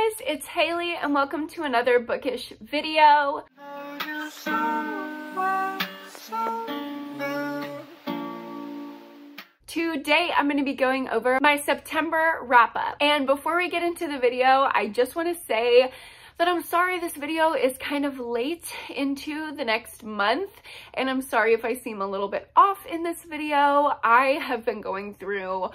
guys, it's Haley and welcome to another bookish video. Today I'm going to be going over my September wrap-up, and before we get into the video, I just want to say that I'm sorry this video is kind of late into the next month, and I'm sorry if I seem a little bit off in this video. I have been going through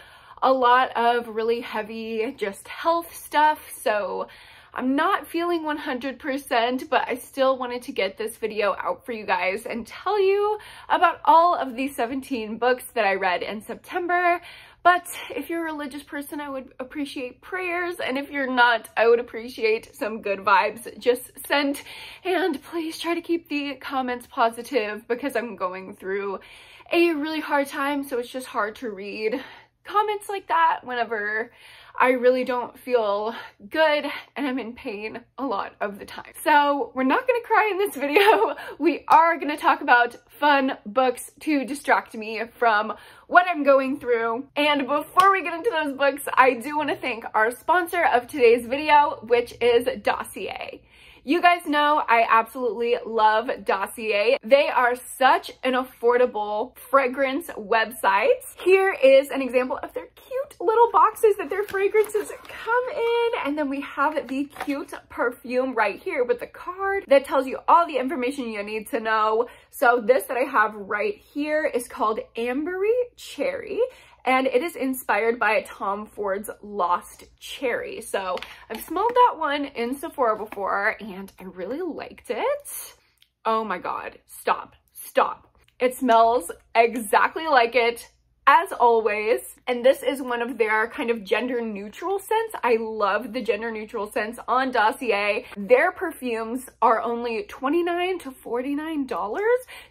a lot of really heavy just health stuff, so I'm not feeling 100%, but I still wanted to get this video out for you guys and tell you about all of these 17 books that I read in September. But if you're a religious person, I would appreciate prayers, and if you're not, I would appreciate some good vibes just sent. And please try to keep the comments positive because I'm going through a really hard time, so it's just hard to read comments like that whenever I really don't feel good and I'm in pain a lot of the time. So we're not gonna cry in this video. We are gonna talk about fun books to distract me from what I'm going through. And before we get into those books, I do want to thank our sponsor of today's video, which is Dossier. You guys know I absolutely love Dossier. They are such an affordable fragrance website. Here is an example of their cute little boxes that their fragrances come in. And then we have the cute perfume right here with the card that tells you all the information you need to know. So this that I have right here is called Ambery Cherry, and it is inspired by Tom Ford's Lost Cherry. So I've smelled that one in Sephora before and I really liked it. Oh my God, stop. It smells exactly like it as always. And this is one of their kind of gender neutral scents. I love the gender neutral scents on Dossier. Their perfumes are only $29 to $49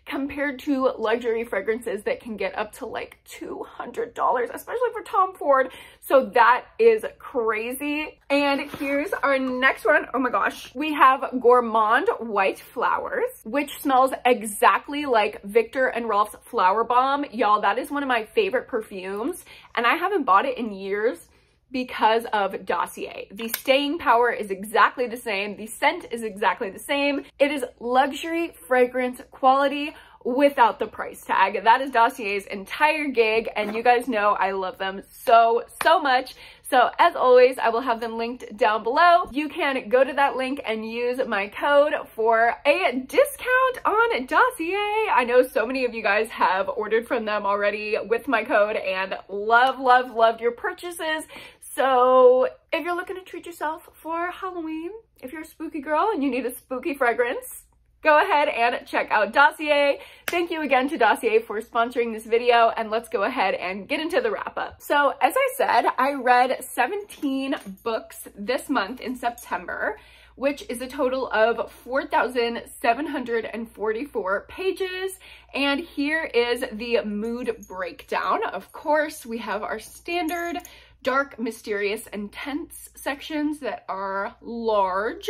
compared to luxury fragrances that can get up to like $200, especially for Tom Ford. So that is crazy. And here's our next one. Oh my gosh. We have Gourmand White Flowers, which smells exactly like Viktor and Rolf's Flower Bomb. Y'all, that is one of my favorite perfumes, and I haven't bought it in years because of Dossier. The staying power is exactly the same. The scent is exactly the same. It is luxury fragrance quality without the price tag. That is Dossier's entire gig, and you guys know I love them so much. So as always, I will have them linked down below. You can go to that link and use my code for a discount on Dossier. I know so many of you guys have ordered from them already with my code and loved your purchases. So if you're looking to treat yourself for Halloween, if you're a spooky girl and you need a spooky fragrance, go ahead and check out Dossier. Thank you again to Dossier for sponsoring this video, and let's go ahead and get into the wrap up. So as I said, I read 17 books this month in September, which is a total of 4,744 pages. And here is the mood breakdown. Of course, we have our standard dark, mysterious, and tense sections that are large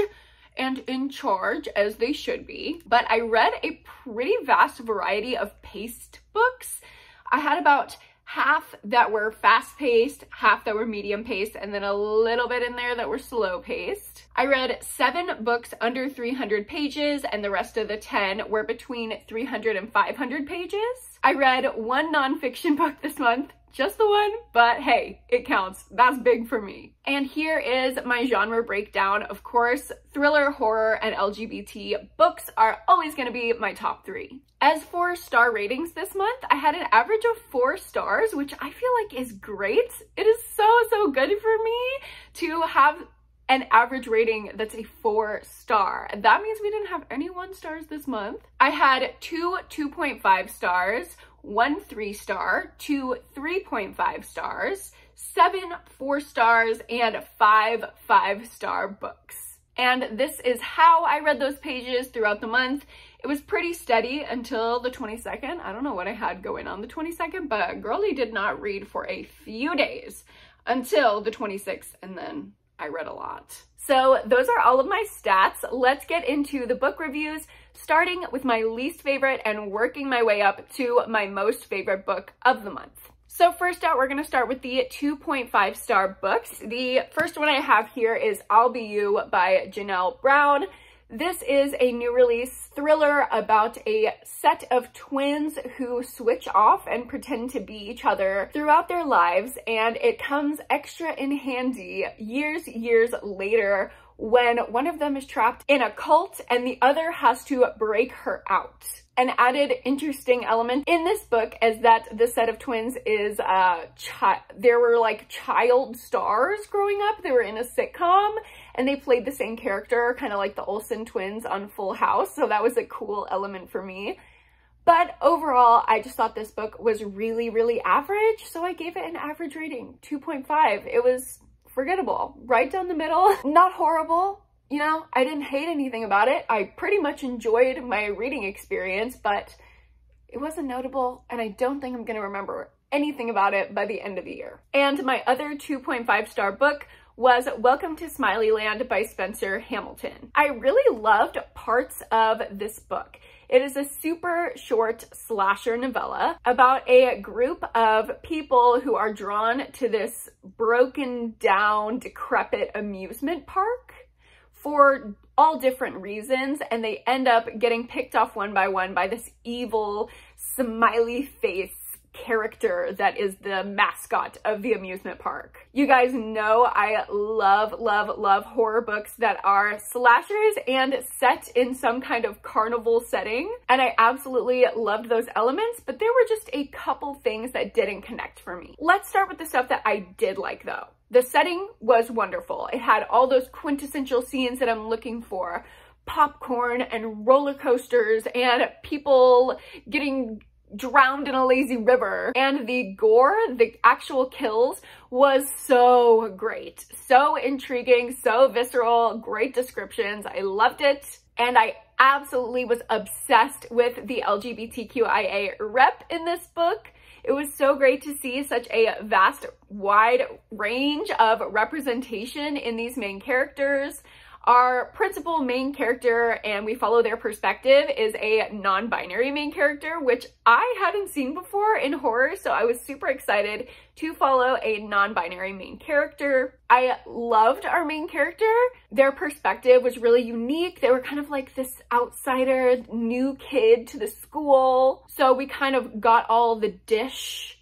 and in charge, as they should be. But I read a pretty vast variety of paced books. I had about half that were fast-paced, half that were medium-paced, and then a little bit in there that were slow-paced. I read 7 books under 300 pages, and the rest of the 10 were between 300 and 500 pages. I read 1 nonfiction book this month, just the one, but hey, it counts. That's big for me. And here is my genre breakdown. Of course, thriller, horror, and LGBT books are always going to be my top 3. As for star ratings this month, I had an average of 4 stars, which I feel like is great. It is so good for me to have an average rating that's a 4-star. That means we didn't have any 1 stars this month. I had 2 2.5 stars, 1 3-star, 2 3.5 stars, 7 4 stars, and 5 5-star books. And this is how I read those pages throughout the month. It was pretty steady until the 22nd. I don't know what I had going on the 22nd, but girlie did not read for a few days until the 26th, and then I read a lot. So those are all of my stats. Let's get into the book reviews, starting with my least favorite and working my way up to my most favorite book of the month. So first out, we're going to start with the 2.5 star books. The first one I have here is I'll Be You by Janelle Brown. This is a new release thriller about a set of twins who switch off and pretend to be each other throughout their lives, and it comes extra in handy years later when one of them is trapped in a cult and the other has to break her out. An added interesting element in this book is that the set of twins is there were like child stars growing up. They were in a sitcom and they played the same character, kind of like the Olsen twins on Full House. So that was a cool element for me. But overall, I just thought this book was really average. So I gave it an average rating, 2.5. It was forgettable, right down the middle. Not horrible. You know, I didn't hate anything about it. I pretty much enjoyed my reading experience, but it wasn't notable, and I don't think I'm gonna remember anything about it by the end of the year. And my other 2.5 star book was Welcome to Smileyland by Spencer Hamilton. I really loved parts of this book. It is a super short slasher novella about a group of people who are drawn to this broken down, decrepit amusement park for all different reasons, and they end up getting picked off one by one by this evil, smiley face character that is the mascot of the amusement park. You guys know I love horror books that are slashers and set in some kind of carnival setting, and I absolutely loved those elements, but there were just a couple things that didn't connect for me. Let's start with the stuff that I did like though. The setting was wonderful. It had all those quintessential scenes that I'm looking for. Popcorn and roller coasters and people getting drowned in a lazy river. And the gore, the actual kills, was so great. So intriguing, so visceral, great descriptions. I loved it. And I absolutely was obsessed with the LGBTQIA rep in this book. It was so great to see such a vast, wide range of representation in these main characters. Our principal main character, and we follow their perspective, is a non-binary main character, which I hadn't seen before in horror, so I was super excited to follow a non-binary main character. I loved our main character. Their perspective was really unique. They were kind of like this outsider, new kid to the school, so we kind of got all the dish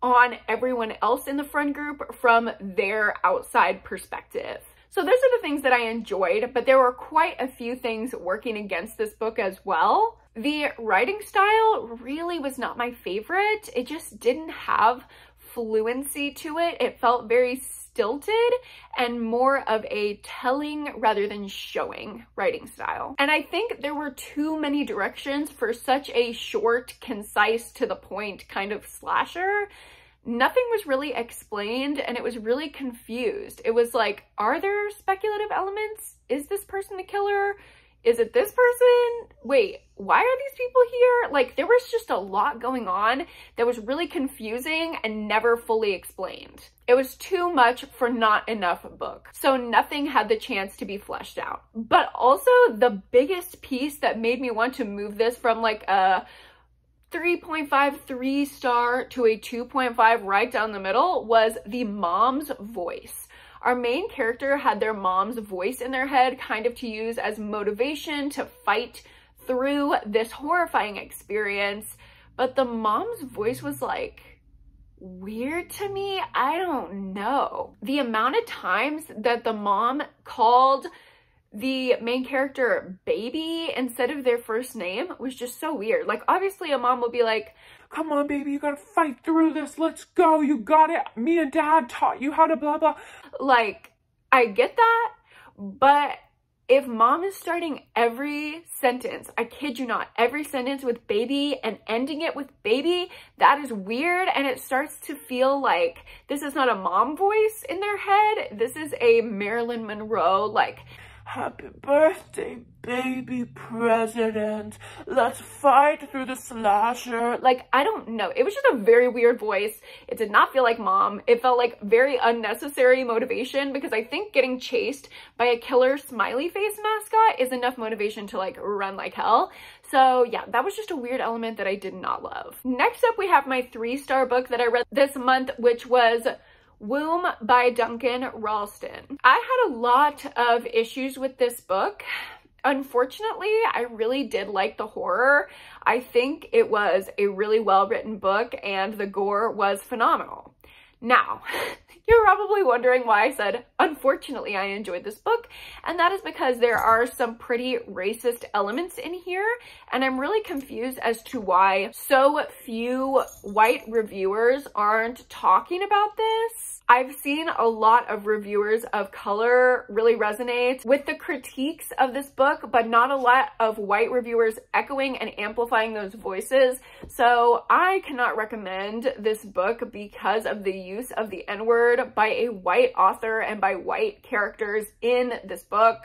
on everyone else in the friend group from their outside perspective. So those are the things that I enjoyed, but there were quite a few things working against this book as well. The writing style really was not my favorite. It just didn't have fluency to it. It felt very stilted and more of a telling rather than showing writing style. And I think there were too many directions for such a short, concise, to the point kind of slasher. Nothing was really explained and it was really confused. It was like, are there speculative elements? Is this person the killer? Is it this person? Wait, why are these people here? Like, there was just a lot going on that was really confusing and never fully explained. It was too much for not enough book. So nothing had the chance to be fleshed out. But also the biggest piece that made me want to move this from like a 3.5 3-star to a 2.5 right down the middle was the mom's voice. Our main character had their mom's voice in their head kind of to use as motivation to fight through this horrifying experience, but the mom's voice was like weird to me. I don't know. The amount of times that the mom called the main character baby instead of their first name was just so weird. Like, obviously a mom will be like, come on baby, you gotta fight through this, let's go, you got it, me and dad taught you how to blah blah. Like, I get that, but if mom is starting every sentence, I kid you not, every sentence with baby and ending it with baby, that is weird, and it starts to feel like this is not a mom voice in their head, this is a Marilyn Monroe, like, Happy birthday, baby president. Let's fight through the slasher. Like, I don't know. It was just a very weird voice. It did not feel like mom. It felt like very unnecessary motivation, because I think getting chased by a killer smiley face mascot is enough motivation to like run like hell. So yeah, that was just a weird element that I did not love. Next up, we have my 3-star book that I read this month, which was Womb by Duncan Ralston. I had a lot of issues with this book. Unfortunately, I really did like the horror. I think it was a really well-written book and the gore was phenomenal. Now, you're probably wondering why I said, unfortunately, I enjoyed this book, and that is because there are some pretty racist elements in here, and I'm really confused as to why so few white reviewers aren't talking about this. I've seen a lot of reviewers of color really resonate with the critiques of this book, but not a lot of white reviewers echoing and amplifying those voices. So I cannot recommend this book because of the use of the N-word by a white author and by white characters in this book.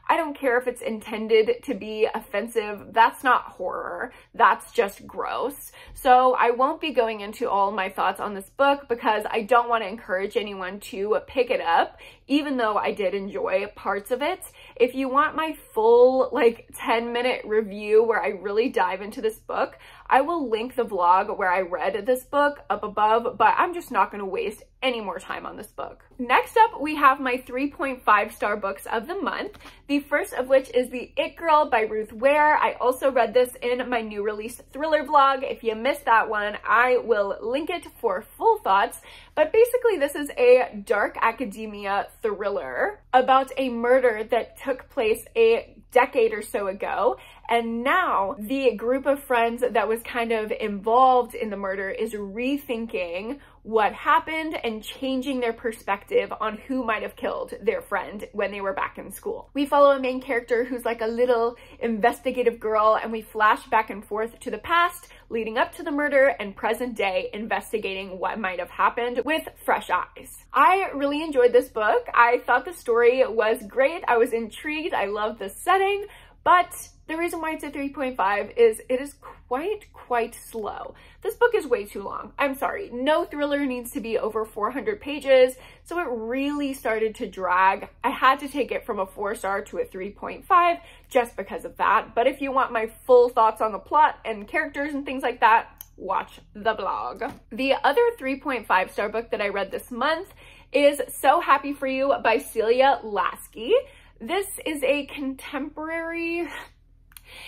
I don't care if it's intended to be offensive. That's not horror. That's just gross. So I won't be going into all my thoughts on this book because I don't want to encourage anyone to pick it up, even though I did enjoy parts of it. If you want my full like 10-minute review where I really dive into this book, I will link the vlog where I read this book up above, but I'm just not going to waste any more time on this book. Next up, we have my 3.5-star books of the month. The first of which is The It Girl by Ruth Ware. I also read this in my new release thriller vlog. If you missed that one, I will link it for full thoughts. But basically, this is a dark academia thriller about a murder that took place a decade or so ago. And now the group of friends that was kind of involved in the murder is rethinking what happened and changing their perspective on who might have killed their friend when they were back in school. We follow a main character who's like a little investigative girl, and we flash back and forth to the past leading up to the murder and present day investigating what might have happened with fresh eyes. I really enjoyed this book. I thought the story was great. I was intrigued. I loved the setting, but the reason why it's a 3.5 is it is quite slow. This book is way too long. I'm sorry. No thriller needs to be over 400 pages, so it really started to drag. I had to take it from a 4-star to a 3.5 just because of that. But if you want my full thoughts on the plot and characters and things like that, watch the vlog. The other 3.5-star book that I read this month is So Happy For You by Celia Lasky. This is a contemporary...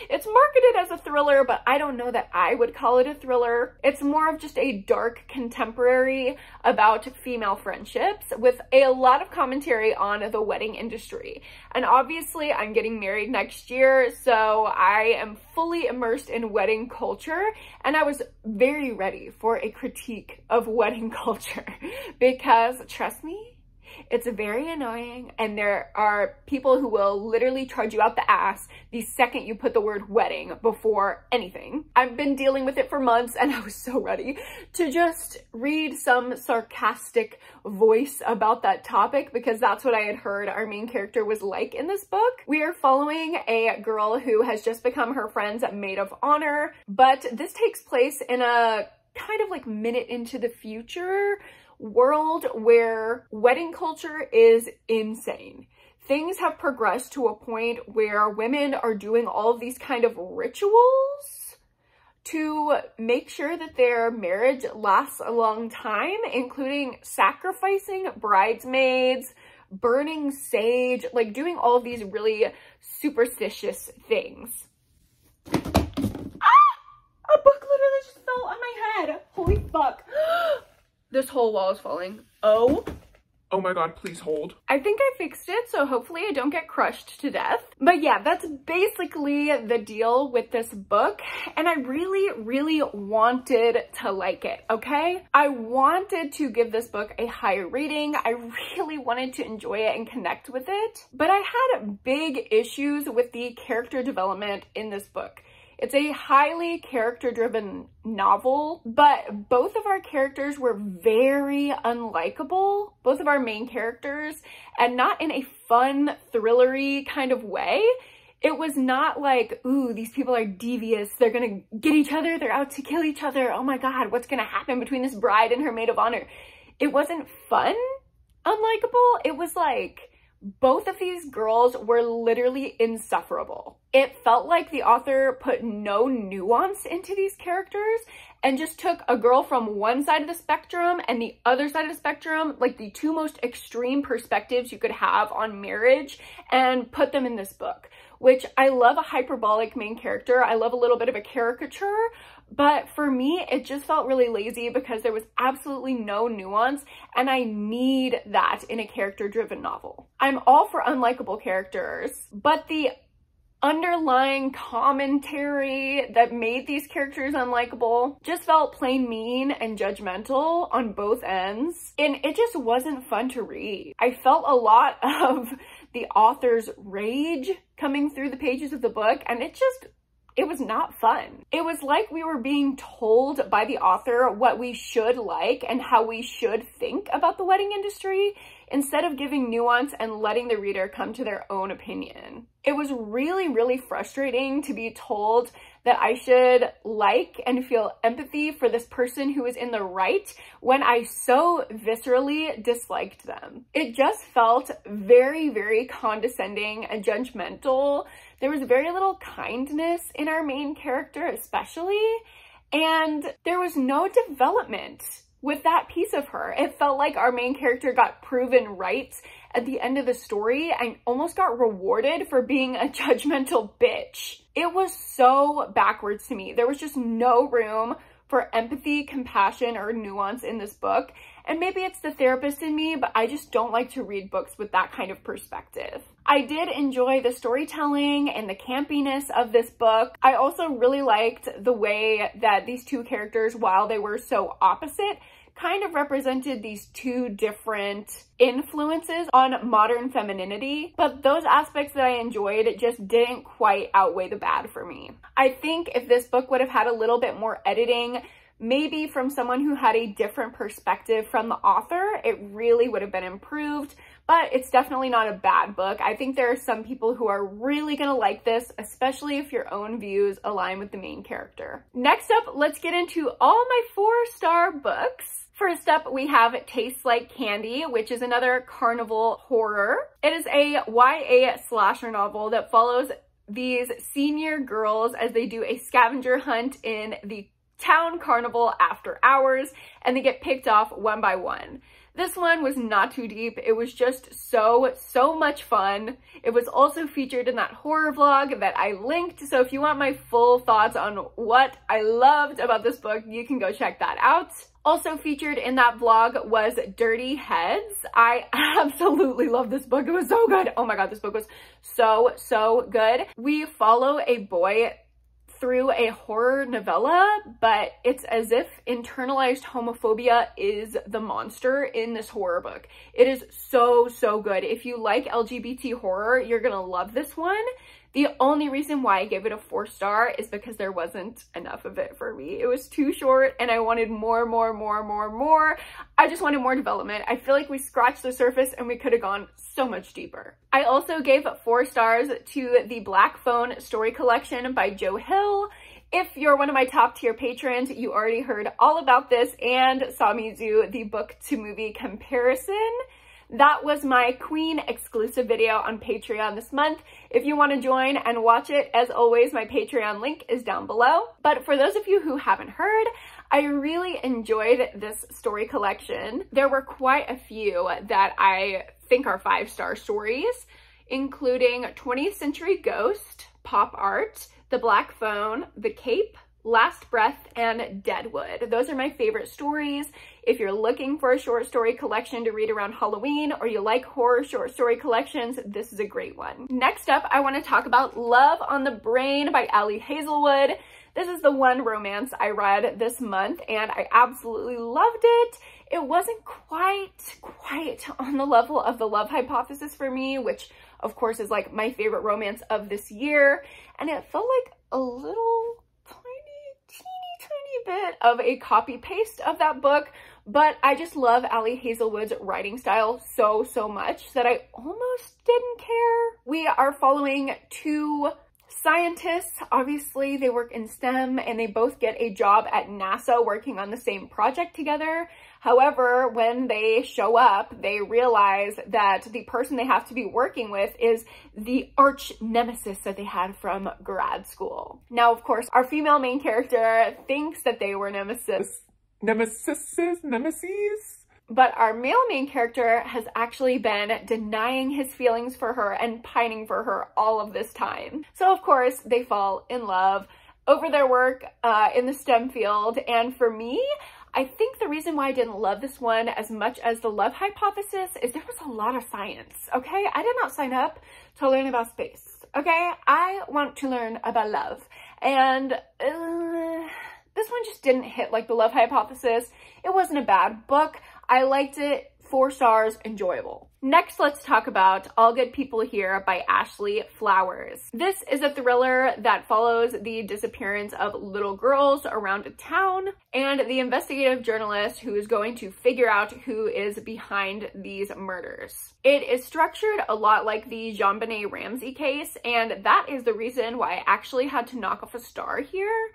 It's marketed as a thriller, but I don't know that I would call it a thriller. It's more of just a dark contemporary about female friendships with a lot of commentary on the wedding industry. And obviously I'm getting married next year, so I am fully immersed in wedding culture, and I was very ready for a critique of wedding culture because, trust me, it's very annoying, and there are people who will literally charge you out the ass the second you put the word wedding before anything. I've been dealing with it for months, and I was so ready to just read some sarcastic voice about that topic because that's what I had heard our main character was like in this book. We are following a girl who has just become her friend's maid of honor, but this takes place in a kind of like minute into the future world where wedding culture is insane. Things have progressed to a point where women are doing all of these kind of rituals to make sure that their marriage lasts a long time, including sacrificing bridesmaids, burning sage, like doing all of these really superstitious things. Ah! A book literally just fell on my head. Holy fuck. This whole wall is falling. Oh my god, please hold. I think I fixed it, so hopefully I don't get crushed to death. But yeah, that's basically the deal with this book. And I really wanted to like it, okay? I wanted to give this book a higher rating. I really wanted to enjoy it and connect with it. But I had big issues with the character development in this book. It's a highly character-driven novel, but both of our characters were very unlikable, both of our main characters, and not in a fun, thrillery kind of way. It was not like, ooh, these people are devious, they're gonna get each other, they're out to kill each other, oh my god, what's gonna happen between this bride and her maid of honor? It wasn't fun, unlikable. It was like, both of these girls were literally insufferable. It felt like the author put no nuance into these characters and just took a girl from one side of the spectrum and the other side of the spectrum, like the two most extreme perspectives you could have on marriage, and put them in this book, which I love a hyperbolic main character. I love a little bit of a caricature, but for me, it just felt really lazy because there was absolutely no nuance, and I need that in a character-driven novel. I'm all for unlikable characters, but the underlying commentary that made these characters unlikable just felt plain mean and judgmental on both ends, and it just wasn't fun to read. I felt a lot of the author's rage coming through the pages of the book, and it was not fun. It was like we were being told by the author what we should like and how we should think about the wedding industry, instead of giving nuance and letting the reader come to their own opinion. It was really, really frustrating to be told that I should like and feel empathy for this person who is in the right when I so viscerally disliked them. It just felt very, very condescending and judgmental. There was very little kindness in our main character especially, and there was no development with that piece of her. It felt like our main character got proven right at the end of the story and almost got rewarded for being a judgmental bitch. It was so backwards to me. There was just no room for empathy, compassion, or nuance in this book. And maybe it's the therapist in me, but I just don't like to read books with that kind of perspective. I did enjoy the storytelling and the campiness of this book. I also really liked the way that these two characters, while they were so opposite, kind of represented these two different influences on modern femininity, but those aspects that I enjoyed just didn't quite outweigh the bad for me. I think if this book would have had a little bit more editing, maybe from someone who had a different perspective from the author, it really would have been improved, but it's definitely not a bad book. I think there are some people who are really gonna like this, especially if your own views align with the main character. Next up, let's get into all my 4-star books. First up, we have Tastes Like Candy, which is another carnival horror. It is a YA slasher novel that follows these senior girls as they do a scavenger hunt in the town carnival after hours, and they get picked off one by one. This one was not too deep. It was just so much fun. It was also featured in that horror vlog that I linked, so if you want my full thoughts on what I loved about this book, you can go check that out. Also featured in that vlog was Dirty Heads. I absolutely love this book. It was so good. Oh my god, this book was so good. We follow a boy through a horror novella, but it's as if internalized homophobia is the monster in this horror book. It is so good. If you like LGBT horror, you're gonna love this one. The only reason why I gave it a 4-star is because there wasn't enough of it for me. It was too short and I wanted more. I just wanted more development. I feel like we scratched the surface and we could have gone so much deeper. I also gave 4 stars to the Black Phone story collection by Joe Hill. If you're one of my top tier patrons, you already heard all about this and saw me do the book to movie comparison. That was my Queen exclusive video on Patreon this month. If you want to join and watch it, as always, my Patreon link is down below. But for those of you who haven't heard, I really enjoyed this story collection. There were quite a few that I think are 5-star stories, including 20th Century Ghost, Pop Art, The Black Phone, The Cape, Last Breath, and Deadwood. Those are my favorite stories. If you're looking for a short story collection to read around Halloween, or you like horror short story collections, this is a great one. Next up, I want to talk about Love on the Brain by Ali Hazelwood. This is the one romance I read this month, and I absolutely loved it. It wasn't quite on the level of The Love Hypothesis for me, which of course is like my favorite romance of this year, and it felt like a little teeny bit of a copy paste of that book, but I just love Ali Hazelwood's writing style so much that I almost didn't care. We are following two scientists. Obviously they work in STEM and they both get a job at NASA working on the same project together. However, when they show up, they realize that the person they have to be working with is the arch nemesis that they had from grad school. Now, of course, our female main character thinks that they were nemesis. But our male main character has actually been denying his feelings for her and pining for her all of this time. So of course they fall in love over their work in the STEM field. And for me, I think the reason why I didn't love this one as much as The Love Hypothesis is there was a lot of science, okay? I did not sign up to learn about space, okay? I want to learn about love. And this one just didn't hit like The Love Hypothesis. It wasn't a bad book. I liked it, 4 stars, enjoyable. Next, let's talk about All Good People Here by Ashley Flowers. This is a thriller that follows the disappearance of little girls around a town and the investigative journalist who is going to figure out who is behind these murders. It is structured a lot like the JonBenet Ramsey case, and that is the reason why I actually had to knock off a star here,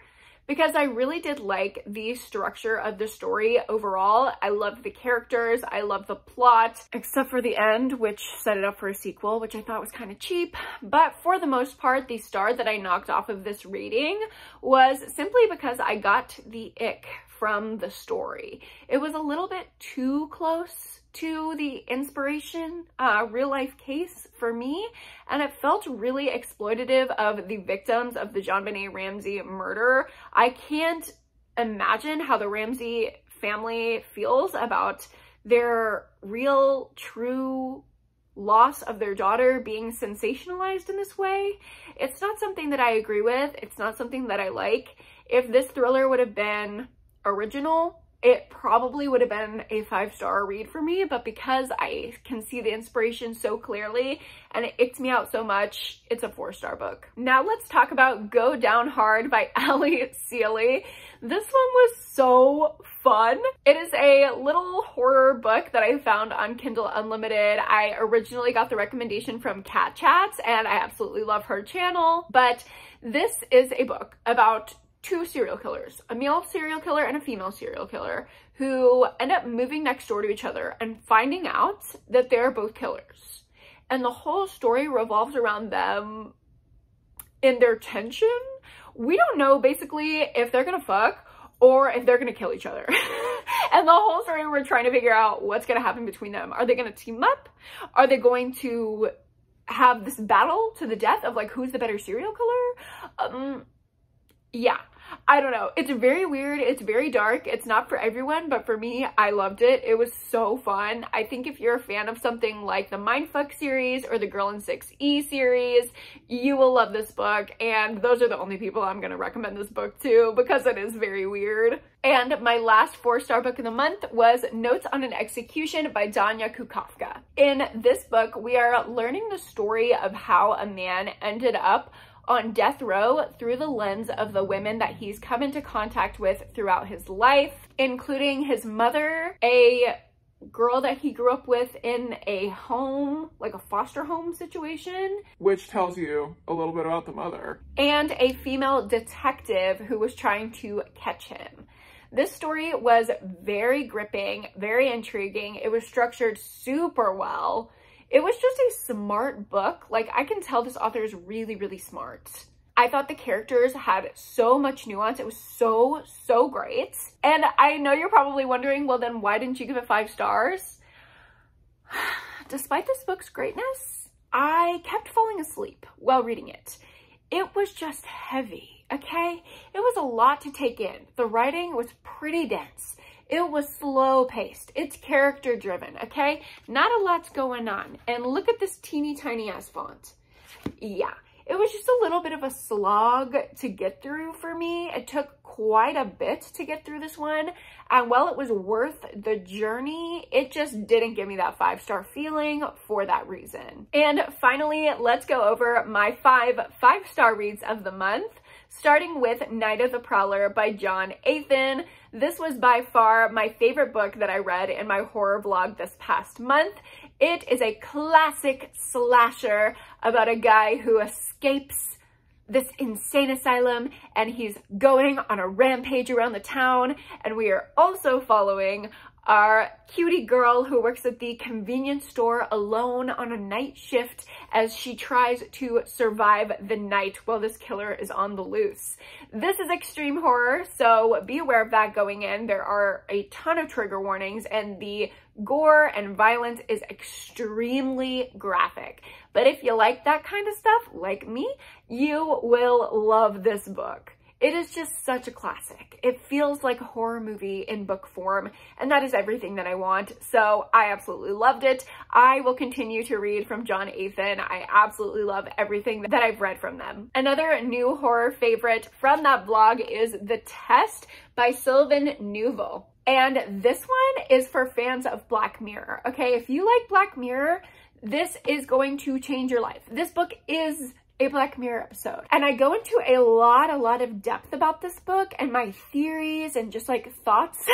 because I really did like the structure of the story overall. I loved the characters, I loved the plot, except for the end, which set it up for a sequel, which I thought was kind of cheap. But for the most part, the star that I knocked off of this rating was simply because I got the ick from the story. It was a little bit too close to the inspiration real life case for me, and it felt really exploitative of the victims of the JonBenet Ramsey murder. I can't imagine how the Ramsey family feels about their real, true loss of their daughter being sensationalized in this way. It's not something that I agree with. It's not something that I like. If this thriller would have been original, it probably would have been a 5-star read for me, but because I can see the inspiration so clearly and it icked me out so much, it's a 4-star book. Now let's talk about Go Down Hard by Ali Seeley. This one was so fun. It is a little horror book that I found on Kindle Unlimited. I originally got the recommendation from Cat Chats and I absolutely love her channel, but this is a book about 2 serial killers, a male serial killer and a female serial killer, who end up moving next door to each other and finding out that they're both killers. And the whole story revolves around them in their tension. We don't know basically if they're gonna fuck or if they're gonna kill each other. And the whole story, we're trying to figure out what's gonna happen between them. Are they gonna team up? Are they going to have this battle to the death of like who's the better serial killer? Yeah, I don't know. It's very weird. It's very dark. It's not for everyone, but for me, I loved it. It was so fun. I think if you're a fan of something like the Mindfuck series or the Girl in 6E series, you will love this book. And those are the only people I'm going to recommend this book to because it is very weird. And my last 4-star book of the month was Notes on an Execution by Danya Kukafka. In this book, we are learning the story of how a man ended up on death row through the lens of the women that he's come into contact with throughout his life, including his mother, a girl that he grew up with in a home, like a foster home situation. Which tells you a little bit about the mother. And a female detective who was trying to catch him. This story was very gripping, very intriguing. It was structured super well. It was just a smart book. Like, I can tell this author is really, really smart. I thought the characters had so much nuance. It was so great. And I know you're probably wondering, well, then why didn't you give it 5 stars? Despite this book's greatness, I kept falling asleep while reading it. It was just heavy, okay? It was a lot to take in. The writing was pretty dense. It was slow paced. It's character driven, okay? Not a lot's going on. And look at this teeny tiny ass font. Yeah, it was just a little bit of a slog to get through for me. It took quite a bit to get through this one. And while it was worth the journey, it just didn't give me that 5-star feeling for that reason. And finally, let's go over my 5 5-star reads of the month. starting with Night of the Prowler by John Athan. This was by far my favorite book that I read in my horror vlog this past month. It is a classic slasher about a guy who escapes this insane asylum and he's going on a rampage around the town. And we are also following our cutie girl who works at the convenience store alone on a night shift as she tries to survive the night while this killer is on the loose. This is extreme horror, so be aware of that going in. There are a ton of trigger warnings and the gore and violence is extremely graphic. But if you like that kind of stuff, like me, you will love this book. It is just such a classic. It feels like a horror movie in book form, and that is everything that I want. So I absolutely loved it. I will continue to read from John Athan. I absolutely love everything that I've read from them. Another new horror favorite from that vlog is The Test by Sylvain Neuvel. And this one is for fans of Black Mirror. Okay, if you like Black Mirror, this is going to change your life. This book is a Black Mirror episode. And I go into a lot of depth about this book and my theories and just like thoughts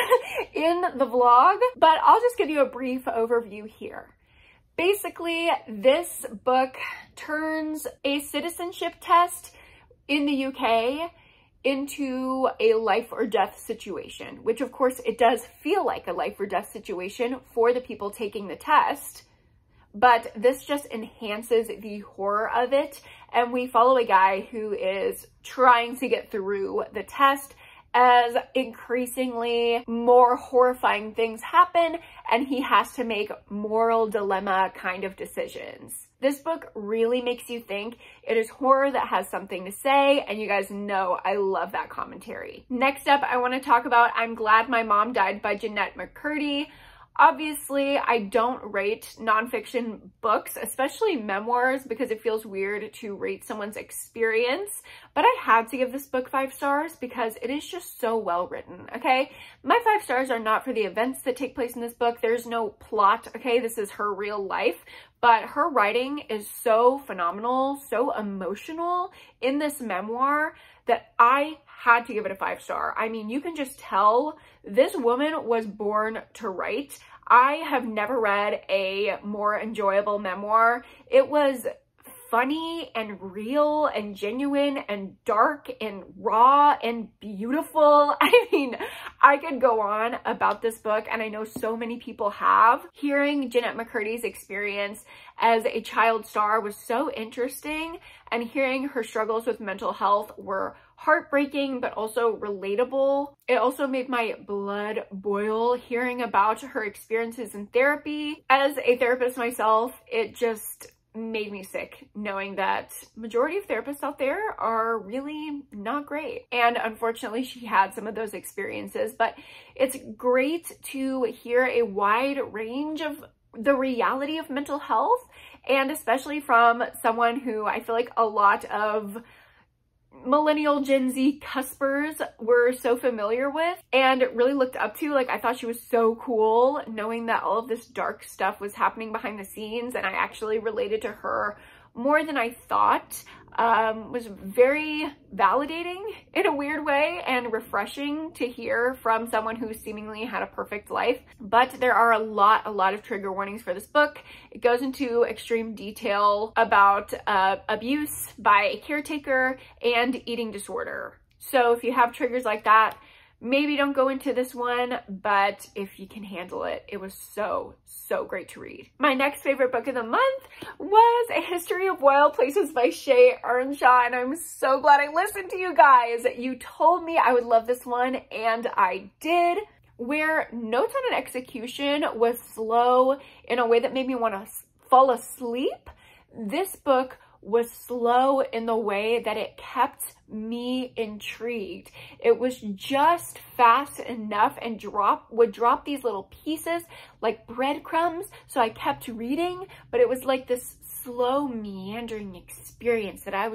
in the vlog, but I'll just give you a brief overview here. Basically, this book turns a citizenship test in the UK into a life or death situation, which of course it does feel like a life or death situation for the people taking the test. But this just enhances the horror of it. And we follow a guy who is trying to get through the test as increasingly more horrifying things happen and he has to make moral dilemma kind of decisions. This book really makes you think. It is horror that has something to say, and you guys know I love that commentary. Next up, I want to talk about I'm Glad My Mom Died by Jeanette McCurdy. Obviously, I don't rate nonfiction books, especially memoirs, because it feels weird to rate someone's experience, but I had to give this book 5 stars because it is just so well written, okay? My 5 stars are not for the events that take place in this book. There's no plot, okay? This is her real life, but her writing is so phenomenal, so emotional in this memoir that I had to give it a 5 star. I mean, you can just tell this woman was born to write. I have never read a more enjoyable memoir. It was funny and real and genuine and dark and raw and beautiful. I mean, I could go on about this book, and I know so many people have. Hearing Jeanette McCurdy's experience as a child star was so interesting, and hearing her struggles with mental health were heartbreaking but also relatable. It also made my blood boil hearing about her experiences in therapy. As a therapist myself, it just made me sick knowing that majority of therapists out there are really not great. And unfortunately, she had some of those experiences, but it's great to hear a wide range of the reality of mental health, and especially from someone who I feel like a lot of millennial Gen Z cuspers were so familiar with and really looked up to. Like, I thought she was so cool knowing that all of this dark stuff was happening behind the scenes, and I actually related to her more than I thought. Was very validating in a weird way and refreshing to hear from someone who seemingly had a perfect life. But there are a lot of trigger warnings for this book. It goes into extreme detail about abuse by a caretaker and eating disorder. So if you have triggers like that, maybe don't go into this one, but if you can handle it, it was so great to read. My next favorite book of the month was A History of Wild Places by Shay Earnshaw, and I'm so glad I listened to you guys. You told me I would love this one, and I did. Where Notes on an Execution was slow in a way that made me want to fall asleep, this book was slow in the way that it kept me intrigued. It was just fast enough and would drop these little pieces like breadcrumbs, so I kept reading, but it was like this slow meandering experience that I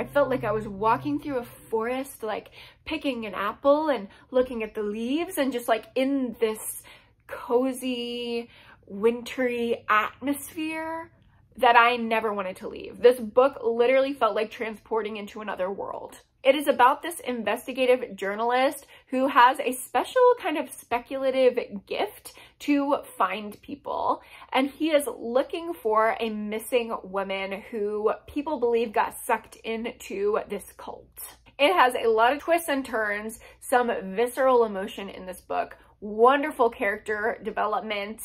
felt like I was walking through a forest, like picking an apple and looking at the leaves and just like in this cozy, wintry atmosphere that I never wanted to leave. This book literally felt like transporting into another world. It is about this investigative journalist who has a special kind of speculative gift to find people. And he is looking for a missing woman who people believe got sucked into this cult. It has a lot of twists and turns, some visceral emotion in this book, wonderful character development,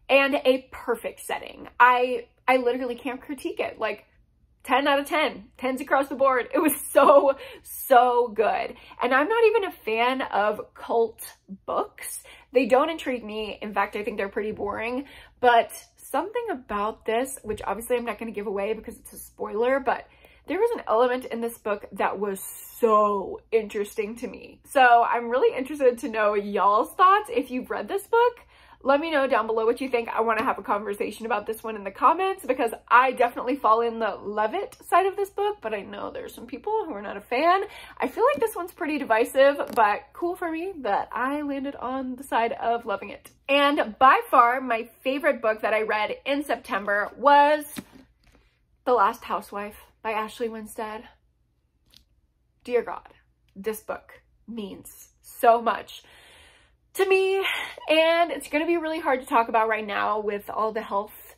and a perfect setting. I literally can't critique it. Like, 10 out of 10, 10s across the board. It was so good. And I'm not even a fan of cult books. They don't intrigue me. In fact, I think they're pretty boring, but something about this, which obviously I'm not going to give away because it's a spoiler, but there was an element in this book that was so interesting to me. So I'm really interested to know y'all's thoughts. If you've read this book, let me know down below what you think. I want to have a conversation about this one in the comments because I definitely fall in the love it side of this book, but I know there's some people who are not a fan. I feel like this one's pretty divisive, but cool for me that I landed on the side of loving it. And by far, my favorite book that I read in September was The Last Housewife by Ashley Winstead. Dear God, this book means so much to me, and it's going to be really hard to talk about right now with all the health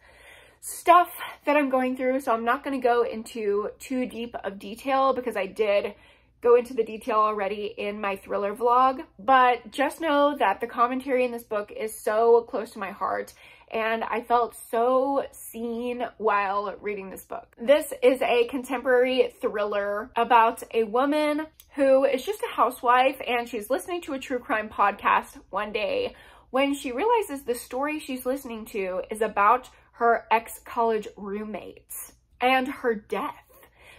stuff that I'm going through, so I'm not going to go into too deep of detail because I did go into the detail already in my thriller vlog, but just know that the commentary in this book is so close to my heart, and I felt so seen while reading this book. This is a contemporary thriller about a woman who is just a housewife, and she's listening to a true crime podcast one day when she realizes the story she's listening to is about her ex-college roommates and her death.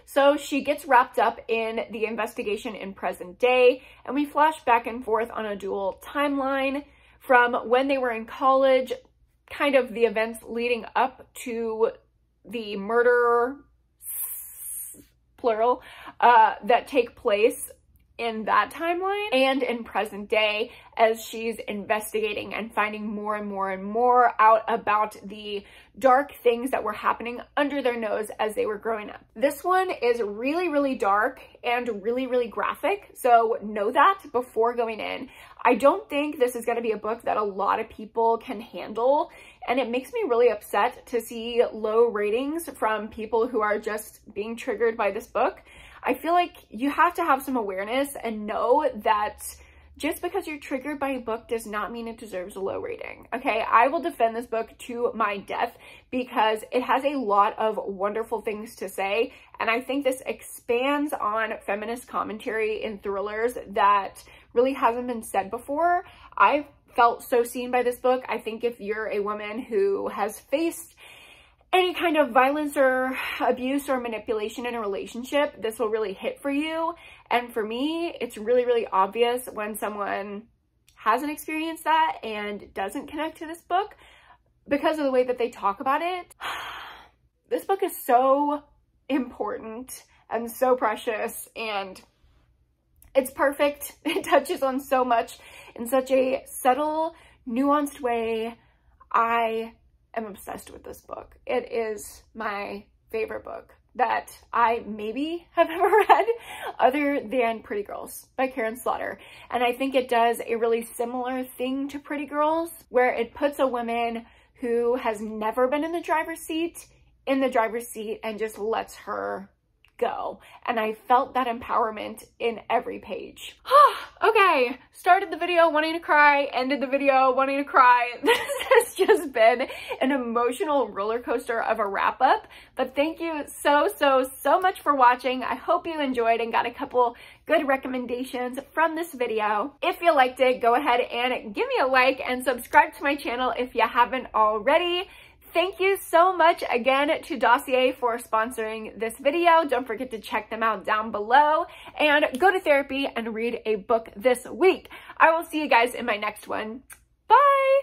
So she gets wrapped up in the investigation in present day, and we flash back and forth on a dual timeline from when they were in college, kind of the events leading up to the murder, plural, that take place in that timeline, and in present day as she's investigating and finding more and more out about the dark things that were happening under their nose as they were growing up. This one is really dark and really graphic, so know that before going in. I don't think this is going to be a book that a lot of people can handle, and it makes me really upset to see low ratings from people who are just being triggered by this book. I feel like you have to have some awareness and know that just because you're triggered by a book does not mean it deserves a low rating, okay? I will defend this book to my death because it has a lot of wonderful things to say, and I think this expands on feminist commentary in thrillers that really hasn't been said before. I felt so seen by this book. I think if you're a woman who has faced any kind of violence or abuse or manipulation in a relationship, this will really hit for you. And for me, it's really obvious when someone hasn't experienced that and doesn't connect to this book because of the way that they talk about it. This book is so important and so precious, and it's perfect. It touches on so much in such a subtle, nuanced way. I am obsessed with this book. It is my favorite book that I maybe have ever read other than Pretty Girls by Karen Slaughter. And I think it does a really similar thing to Pretty Girls, where it puts a woman who has never been in the driver's seat and just lets her go. And I felt that empowerment in every page. Okay, started the video wanting to cry, ended the video wanting to cry. This has just been an emotional roller coaster of a wrap up, but thank you so much for watching. I hope you enjoyed and got a couple good recommendations from this video. If you liked it, go ahead and give me a like and subscribe to my channel if you haven't already. Thank you so much again to Dossier for sponsoring this video. Don't forget to check them out down below and go to therapy and read a book this week. I will see you guys in my next one. Bye!